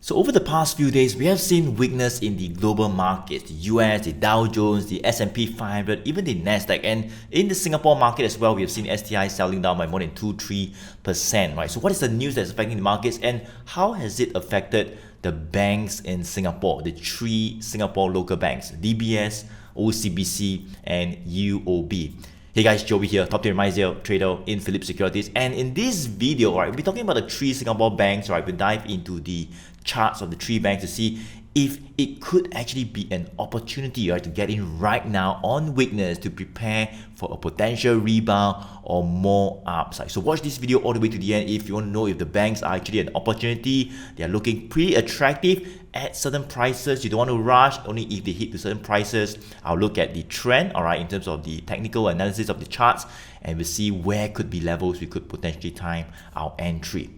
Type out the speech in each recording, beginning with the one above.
So over the past few days, we have seen weakness in the global markets, the US, the Dow Jones, the S&P 500, even the Nasdaq. And in the Singapore market as well, we have seen STI selling down by more than 2-3%, right? So what is the news that's affecting the markets, and how has it affected the banks in Singapore, the three Singapore local banks, DBS, OCBC, and UOB? Hey guys, Joey here, top tier MyZero trader in Philips Securities, and in this video, right, we'll be talking about the three Singapore banks, right? We'll dive into the charts of the three banks to see if it could actually be an opportunity, right, to get in right now on weakness to prepare for a potential rebound or more upside. So watch this video all the way to the end if you want to know if the banks are actually an opportunity. They are looking pretty attractive at certain prices. You don't want to rush, only if they hit to certain prices. I'll look at the trend, all right, in terms of the technical analysis of the charts, and we'll see where could be levels we could potentially time our entry.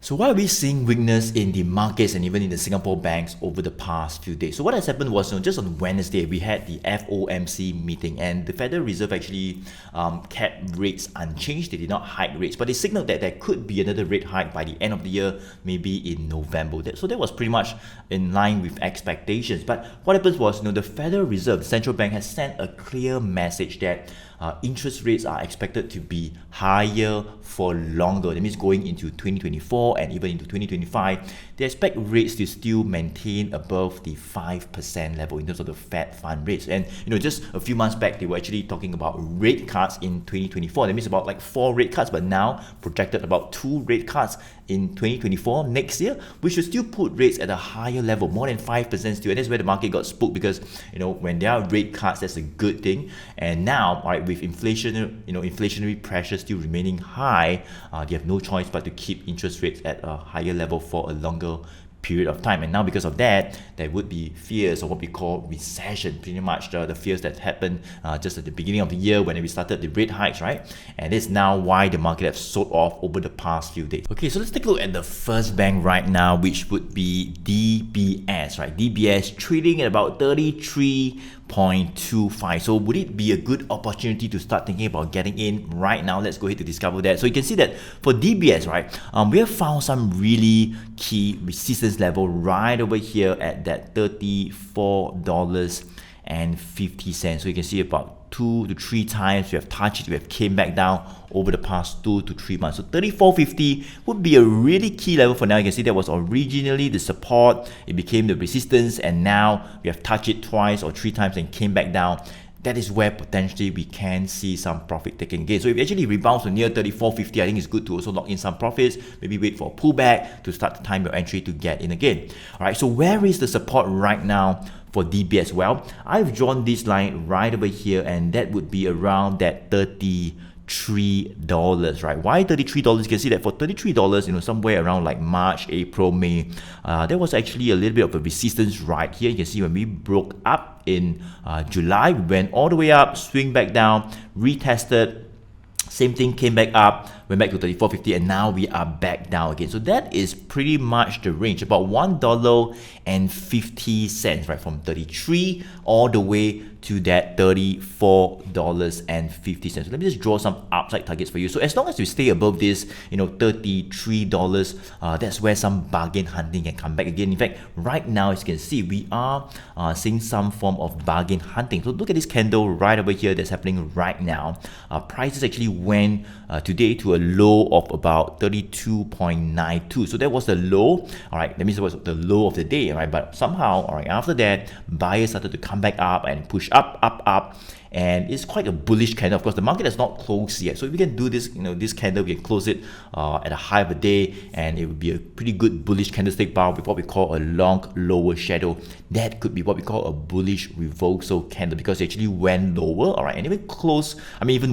So why are we seeing weakness in the markets and even in the Singapore banks over the past few days? So what has happened was, just on Wednesday, we had the FOMC meeting, and the Federal Reserve actually kept rates unchanged. They did not hike rates, but they signaled that there could be another rate hike by the end of the year, maybe in November. So that was pretty much in line with expectations. But what happens was, the Federal Reserve, the central bank, has sent a clear message that interest rates are expected to be higher for longer. That means going into 2024 and even into 2025, they expect rates to still maintain above the 5% level in terms of the Fed fund rates. And just a few months back, they were actually talking about rate cuts in 2024. That means about like 4 rate cuts, but now projected about 2 rate cuts in 2024 next year, which should still put rates at a higher level, more than 5% still. And that's where the market got spooked, because when there are rate cuts, that's a good thing. And now, right, with inflation, inflationary pressure still remaining high, they have no choice but to keep interest rates at a higher level for a longer period of time. And now because of that, there would be fears of what we call recession, pretty much the fears that happened just at the beginning of the year when we started the rate hikes, right? And it's now why the market have sold off over the past few days. Okay, so let's take a look at the first bank right now, which would be DBS, right? DBS trading at about 33.25. So would it be a good opportunity to start thinking about getting in right now? Let's go ahead to discover that. So you can see that for DBS, right, we have found some really key resistance level right over here at that $34.50. So you can see about 2 to 3 times we have touched it, we have came back down over the past 2 to 3 months. So 34.50 would be a really key level for now. You can see that was originally the support, it became the resistance, and now we have touched it twice or 3 times and came back down. That is where potentially we can see some profit taking again. So if it actually rebounds to near 34.50, I think it's good to also lock in some profits, maybe wait for a pullback to start to time your entry to get in again. All right, so where is the support right now for DBS? Well, I've drawn this line right over here, and that would be around that $33, right? Why $33? You can see that for $33, somewhere around like March, April, May, there was actually a little bit of a resistance right here. You can see when we broke up in July, we went all the way up, swing back down, retested, same thing, came back up, went back to 34.50, and now we are back down again. So that is pretty much the range, about $1.50, right, from 33 all the way to that $34.50. So let me just draw some upside targets for you. So as long as you stay above this, $33, that's where some bargain hunting can come back again. In fact, right now, as you can see, we are seeing some form of bargain hunting. So look at this candle right over here that's happening right now. Prices actually went today to a low of about 32.92. So that was the low. All right, that means it was the low of the day, all right? But somehow, all right, after that, buyers started to come back up and push up, and it's quite a bullish candle. Of course, the market has not closed yet, so if we can do this, this candle, we can close it at a high of the day, and it would be a pretty good bullish candlestick bar with what we call a long lower shadow. That could be what we call a bullish reversal candle, because it actually went lower, all right, and even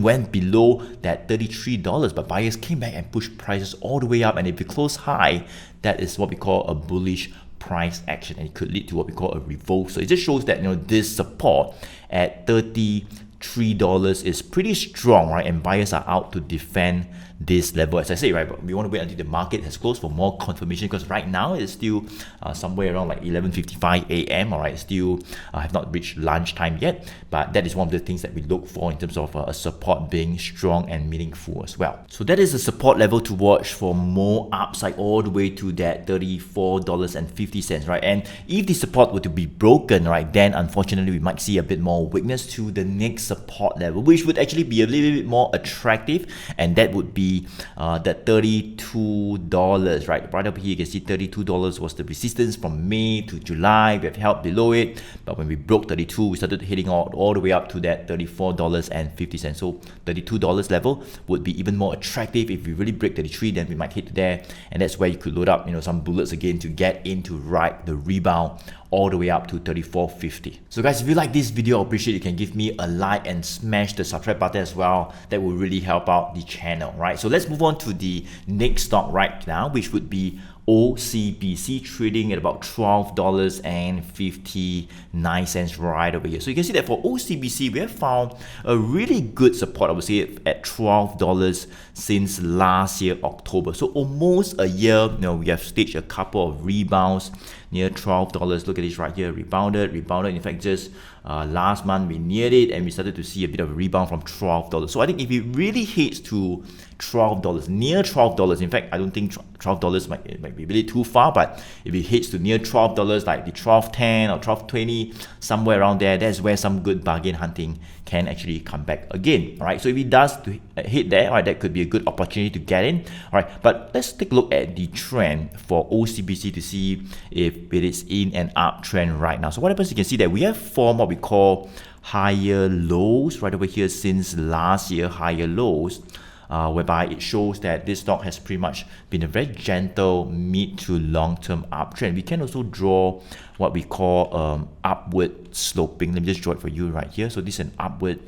went below that $33, but buyers came back and pushed prices all the way up, and if we close high, that is what we call a bullish price action, and it could lead to what we call a reversal. So it just shows that this support at $33 is pretty strong, right? And buyers are out to defend this level. As I say, right, but we want to wait until the market has closed for more confirmation, because right now it's still somewhere around like 11:55 a.m. All right, still have not reached lunchtime yet, but that is one of the things that we look for in terms of a support being strong and meaningful as well. So that is a support level to watch for more upside all the way to that $34.50, right? And if the support were to be broken, right, then unfortunately we might see a bit more weakness to the next support level, which would actually be a little bit more attractive, and that would be that $32, right? Right up here you can see $32 was the resistance from May to July. We have held below it, but when we broke 32, we started hitting all the way up to that $34.50. So $32 level would be even more attractive. If we really break 33, then we might hit there, and that's where you could load up, some bullets again to get into ride the rebound all the way up to $34.50. So guys, if you like this video, I appreciate you can give me a like and smash the subscribe button as well. That will really help out the channel, right? So let's move on to the next stock right now, which would be OCBC, trading at about $12.59 right over here. So you can see that for OCBC, we have found a really good support, I would say, at $12 since last year, October. So almost a year, we have staged a couple of rebounds near $12. Look at this right here, rebounded. In fact, just last month we neared it, and we started to see a bit of a rebound from $12. So I think if it really hits to $12, near $12, in fact, I don't think $12 might be really too far, but if it hits to near $12, like the $12.10 or $12.20, somewhere around there, that's where some good bargain hunting can actually come back again. All right, so if it does hit there, all right, that could be a good opportunity to get in. All right, but let's take a look at the trend for OCBC to see if it is in an uptrend right now. So what happens, you can see that we have formed what we call higher lows right over here since last year, higher lows, whereby it shows that this stock has pretty much been a very gentle mid to long-term uptrend. We can also draw what we call upward sloping. Let me just draw it for you right here. So this is an upward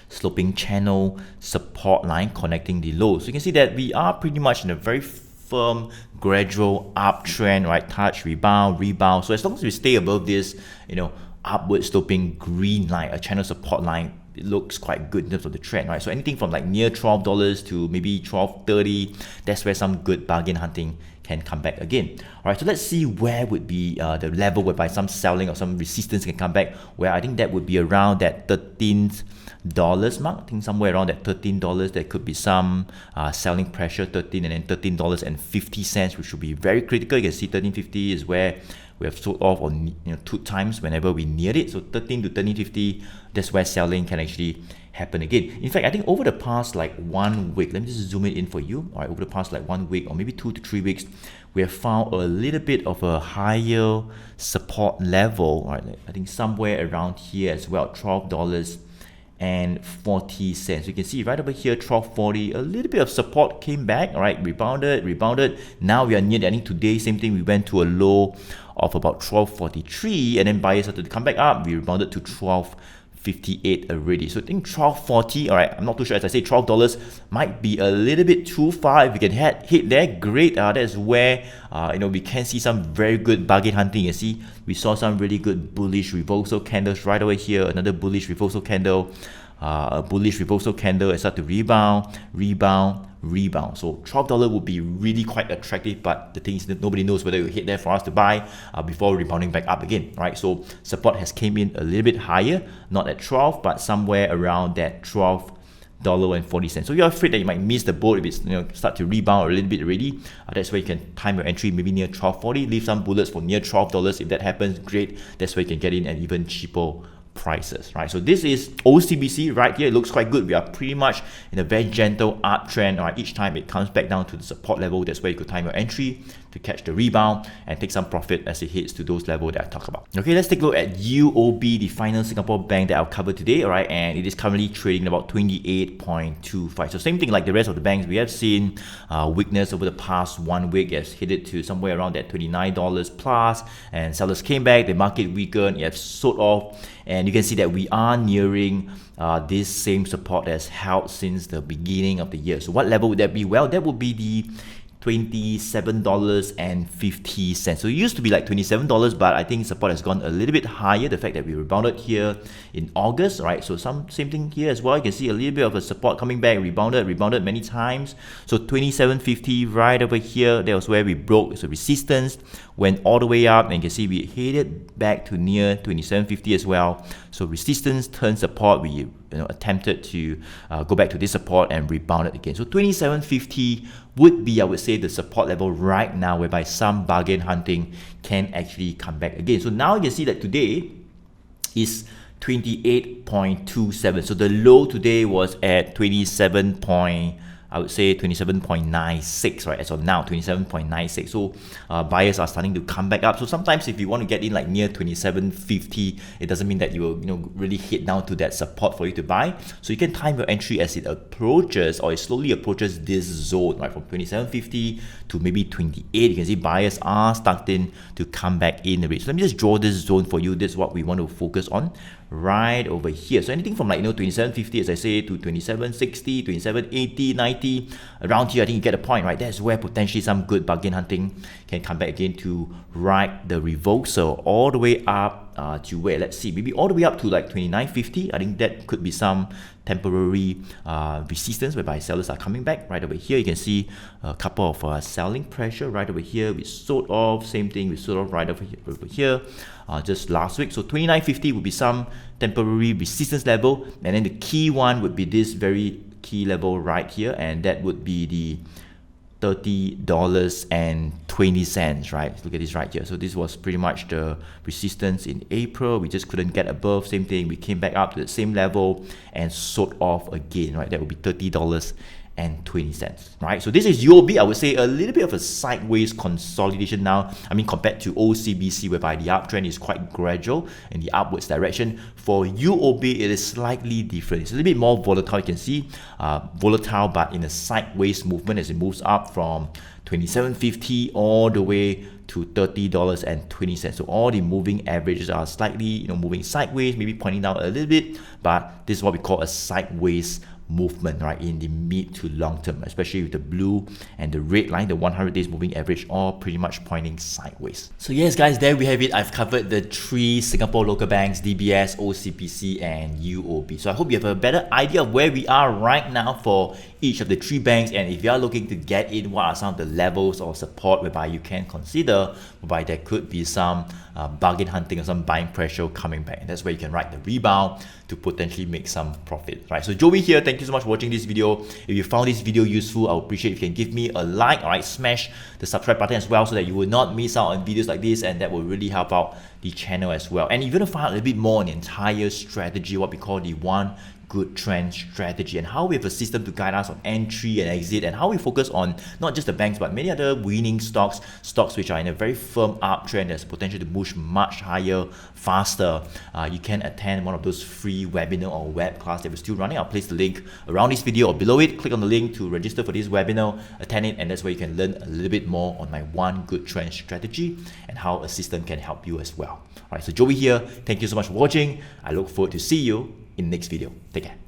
sloping channel support line connecting the lows. So you can see that we are pretty much in a very firm gradual uptrend, right? Touch, rebound. So as long as we stay above this, upward sloping green line, a channel support line, it looks quite good in terms of the trend, right? So anything from like near $12 to maybe $12.30, that's where some good bargain hunting can come back again. All right, so let's see where would be the level whereby some selling or some resistance can come back, where I think that would be around that $13 mark. I think somewhere around that $13, there could be some selling pressure, 13 and then $13.50, which should be very critical. You can see $13.50 is where we have sold off on 2 times whenever we neared it. So 13 to 13.50, that's where selling can actually happen again. In fact, I think over the past like 1 week, let me just zoom it in for you. All right, over the past like 1 week or maybe 2 to 3 weeks, we have found a little bit of a higher support level. All right, I think somewhere around here as well, $12.40. You can see right over here, $12.40, a little bit of support came back. All right, rebounded. Now we are near the ending today. Same thing, we went to a low of about $12.43, and then buyers started to come back up. We rebounded to $12.58 already. So I think $12.40, all right, I'm not too sure. As I say, $12 might be a little bit too far. If we can hit there, great. That's where we can see some very good bargain hunting. You see, we saw some really good bullish reversal candles right over here. Another bullish reversal candle, a bullish reversal candle, and start to rebound. So $12 would be really quite attractive, but the thing is that nobody knows whether it will hit there for us to buy before rebounding back up again, right? So support has came in a little bit higher, not at 12, but somewhere around that $12.40. So you're afraid that you might miss the boat if it's start to rebound a little bit already. That's where you can time your entry maybe near $12.40, leave some bullets for near $12. If that happens, great. That's where you can get in at even cheaper prices, right? So this is OCBC right here. It looks quite good. We are pretty much in a very gentle uptrend. All right, each time it comes back down to the support level, that's where you could time your entry to catch the rebound and take some profit as it hits to those levels that I talked about. Okay, let's take a look at UOB, the final Singapore bank that I'll cover today. All right, and it is currently trading about 28.25. So same thing like the rest of the banks, we have seen weakness over the past 1 week. It has hit it to somewhere around that $29 plus, and sellers came back, the market weakened, it has sold off, and you can see that we are nearing this same support that's held since the beginning of the year. So what level would that be? Well, that would be the $27.50. So it used to be like $27, but I think support has gone a little bit higher. The fact that we rebounded here in August, right? So same thing here as well. You can see a little bit of a support coming back, rebounded many times. So $27.50 right over here, that was where we broke. So resistance went all the way up, and you can see we headed back to near $27.50 as well. So resistance turned support. We attempted to go back to this support and rebounded again. So $27.50 would be, I would say, the support level right now, whereby some bargain hunting can actually come back again. So now you can see that today is 28.27. So the low today was at 27.96, right? As of now, 27.96. So buyers are starting to come back up. So sometimes if you want to get in like near 27.50, it doesn't mean that you will really hit down to that support for you to buy. So you can time your entry as it approaches, or it slowly approaches this zone, right? From 27.50 to maybe 28. You can see buyers are starting to come back in the range. So let me just draw this zone for you. This is what we want to focus on right over here. So anything from 27.50, as I say, to 27.60, 27.80, 90, around here, I think you get the point, right? That's where potentially some good bargain hunting can come back again to ride the reversal all the way up to where, let's see, maybe all the way up to like 29.50. I think that could be some temporary resistance whereby sellers are coming back. Right over here, you can see a couple of selling pressure right over here. We sold off, same thing, we sold off right over here just last week. So 29.50 would be some temporary resistance level, and then the key one would be this very key level right here, and that would be the $30.20, right? Look at this right here. So this was pretty much the resistance in April. We just couldn't get above. Same thing, we came back up to the same level and sold off again, right? That would be $30.20, right? So this is UOB. I would say a little bit of a sideways consolidation now. I mean, compared to OCBC, whereby the uptrend is quite gradual in the upwards direction. For UOB, it is slightly different. It's a little bit more volatile. You can see volatile, but in a sideways movement as it moves up from 27.50 all the way to $30.20. So all the moving averages are slightly moving sideways, maybe pointing down a little bit, but this is what we call a sideways movement, right, in the mid to long term, especially with the blue and the red line, the 100 days moving average, all pretty much pointing sideways. So yes guys, there we have it. I've covered the three Singapore local banks, DBS, OCBC and UOB. So I hope you have a better idea of where we are right now for each of the three banks, and if you are looking to get in, what are some of the levels of support whereby you can consider, whereby there could be some bargain hunting or some buying pressure coming back, and that's where you can ride the rebound to potentially make some profit, right? So Joey here, thank you so much for watching this video. If you found this video useful, I would appreciate if you can give me a like, alright, smash the subscribe button as well so that you will not miss out on videos like this, and that will really help out the channel as well. And if you want to find out a little bit more on the entire strategy, what we call the one good trend strategy, and how we have a system to guide us on entry and exit, and how we focus on not just the banks but many other winning stocks which are in a very firm uptrend, there's potential to push much higher, faster, you can attend one of those free webinar or web class that we're still running. I'll place the link around this video or below it. Click on the link to register for this webinar, attend it, and that's where you can learn a little bit more on my one good trend strategy and how a system can help you as well. Alright, so Joey here, thank you so much for watching. I look forward to see you in the next video. Take care.